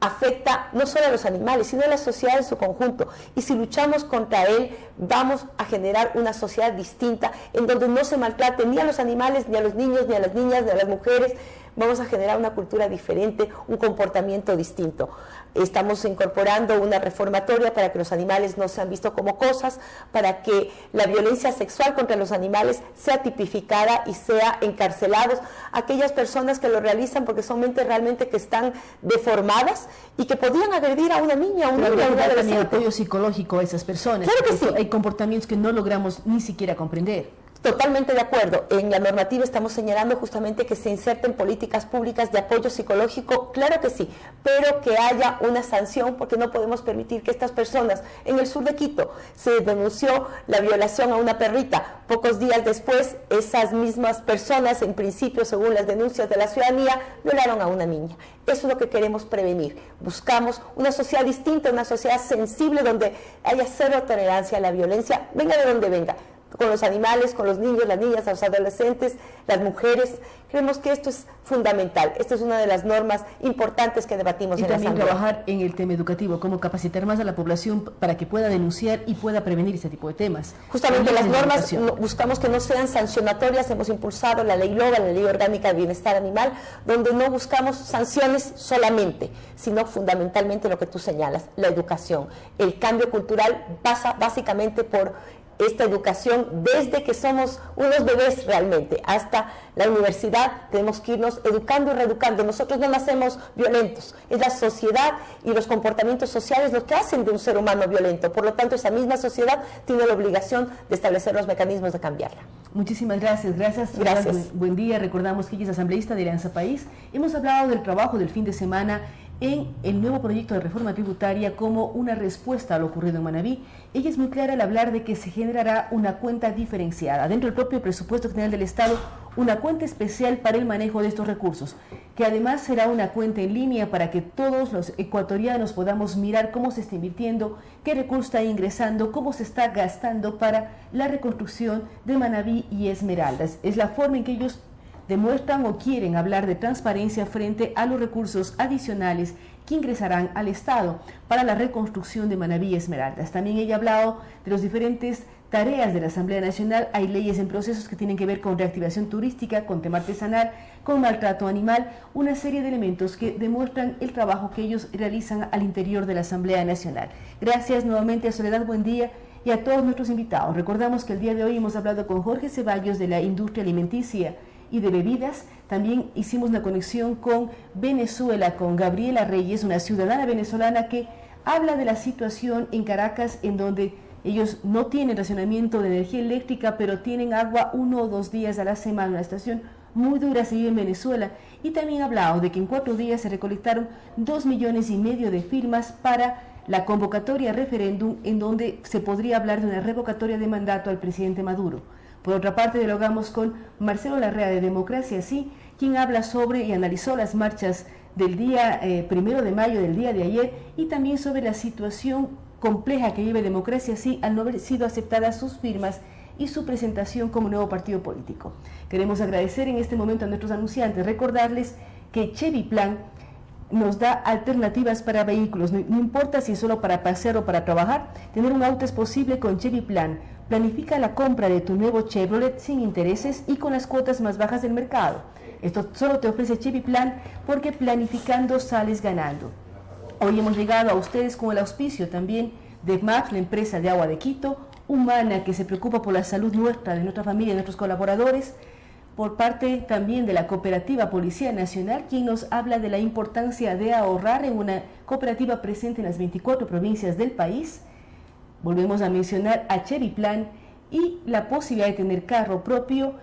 afecta no solo a los animales, sino a la sociedad en su conjunto. Y si luchamos contra él, vamos a generar una sociedad distinta, en donde no se maltrate ni a los animales, ni a los niños, ni a las niñas, ni a las mujeres. Vamos a generar una cultura diferente, un comportamiento distinto. Estamos incorporando una reformatoria para que los animales no sean vistos como cosas, para que la violencia sexual contra los animales sea tipificada y sea encarcelados aquellas personas que lo realizan, porque son mentes realmente que están deformadas y que podían agredir a una niña, a un niño, a un adolescente. También apoyo psicológico a esas personas. Claro que sí. Hay comportamientos que no logramos ni siquiera comprender. Totalmente de acuerdo. En la normativa estamos señalando justamente que se inserten políticas públicas de apoyo psicológico, claro que sí, pero que haya una sanción, porque no podemos permitir que estas personas, en el sur de Quito, se denunció la violación a una perrita. Pocos días después, esas mismas personas, en principio, según las denuncias de la ciudadanía, violaron a una niña. Eso es lo que queremos prevenir. Buscamos una sociedad distinta, una sociedad sensible, donde haya cero tolerancia a la violencia, venga de donde venga, con los animales, con los niños, las niñas, los adolescentes, las mujeres. Creemos que esto es fundamental. Esta es una de las normas importantes que debatimos en la Asamblea. Y también trabajar en el tema educativo, cómo capacitar más a la población para que pueda denunciar y pueda prevenir este tipo de temas. Justamente las normas buscamos que no sean sancionatorias. Hemos impulsado la ley LOBA, la Ley Orgánica de Bienestar Animal, donde no buscamos sanciones solamente, sino fundamentalmente lo que tú señalas, la educación. El cambio cultural pasa básicamente por esta educación desde que somos unos bebés realmente hasta la universidad. Tenemos que irnos educando y reeducando. Nosotros no nacemos violentos, es la sociedad y los comportamientos sociales los que hacen de un ser humano violento. Por lo tanto, esa misma sociedad tiene la obligación de establecer los mecanismos de cambiarla. Muchísimas gracias. Gracias. Buen día. Recordamos que ella es asambleísta de Alianza País. Hemos hablado del trabajo del fin de semana en el nuevo proyecto de reforma tributaria como una respuesta a lo ocurrido en Manabí. Ella es muy clara al hablar de que se generará una cuenta diferenciada dentro del propio presupuesto general del Estado, una cuenta especial para el manejo de estos recursos, que además será una cuenta en línea para que todos los ecuatorianos podamos mirar cómo se está invirtiendo, qué recurso está ingresando, cómo se está gastando para la reconstrucción de Manabí y Esmeraldas. Es la forma en que ellos demuestran o quieren hablar de transparencia frente a los recursos adicionales que ingresarán al Estado para la reconstrucción de Manabí y Esmeraldas. También ella ha hablado de las diferentes tareas de la Asamblea Nacional. Hay leyes en procesos que tienen que ver con reactivación turística, con tema artesanal, con maltrato animal, una serie de elementos que demuestran el trabajo que ellos realizan al interior de la Asamblea Nacional. Gracias nuevamente a Soledad, buen día, y a todos nuestros invitados. Recordamos que el día de hoy hemos hablado con Jorge Ceballos de la industria alimenticia y de bebidas. También hicimos una conexión con Venezuela, con Gabriela Reyes, una ciudadana venezolana que habla de la situación en Caracas, en donde ellos no tienen racionamiento de energía eléctrica, pero tienen agua 1 o 2 días a la semana. Una situación muy dura se vive en Venezuela. Y también ha hablado de que en 4 días se recolectaron 2,5 millones de firmas para la convocatoria a referéndum, en donde se podría hablar de una revocatoria de mandato al presidente Maduro. Por otra parte, dialogamos con Marcelo Larrea de Democracia Sí, quien habla sobre y analizó las marchas del día 1 de mayo, del día de ayer, y también sobre la situación compleja que vive Democracia Sí al no haber sido aceptadas sus firmas y su presentación como nuevo partido político. Queremos agradecer en este momento a nuestros anunciantes, recordarles que Chevy Plan nos da alternativas para vehículos, no importa si es solo para pasear o para trabajar, tener un auto es posible con Chevy Plan. Planifica la compra de tu nuevo Chevrolet sin intereses y con las cuotas más bajas del mercado. Esto solo te ofrece Chevy Plan, porque planificando sales ganando. Hoy hemos llegado a ustedes con el auspicio también de MAF, la empresa de agua de Quito, Humana, que se preocupa por la salud nuestra, de nuestra familia y de nuestros colaboradores, por parte también de la Cooperativa Policía Nacional, quien nos habla de la importancia de ahorrar en una cooperativa presente en las 24 provincias del país. Volvemos a mencionar a Chevy Plan y la posibilidad de tener carro propio.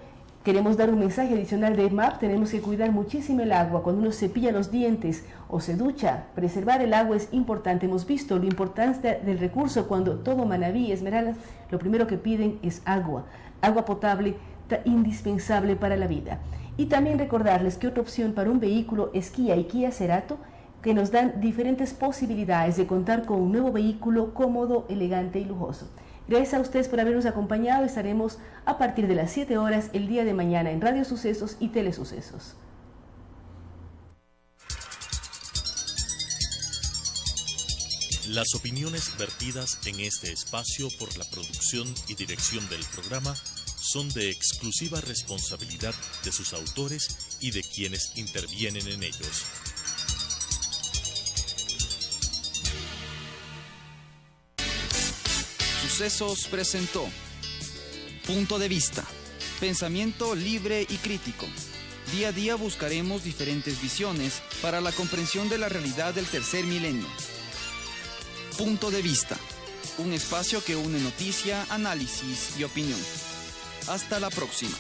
Queremos dar un mensaje adicional de MAP. Tenemos que cuidar muchísimo el agua. Cuando uno cepilla los dientes o se ducha, preservar el agua es importante. Hemos visto la importancia del recurso cuando todo Manabí y Esmeraldas, lo primero que piden es agua. Agua potable, indispensable para la vida. Y también recordarles que otra opción para un vehículo es Kia y Kia Cerato, que nos dan diferentes posibilidades de contar con un nuevo vehículo cómodo, elegante y lujoso. Gracias a ustedes por habernos acompañado. Estaremos a partir de las 7 horas el día de mañana en Radio Sucesos y Telesucesos. Las opiniones vertidas en este espacio por la producción y dirección del programa son de exclusiva responsabilidad de sus autores y de quienes intervienen en ellos. Sucesos presentó Punto de Vista, pensamiento libre y crítico. Día a día buscaremos diferentes visiones para la comprensión de la realidad del tercer milenio. Punto de Vista, un espacio que une noticia, análisis y opinión. Hasta la próxima.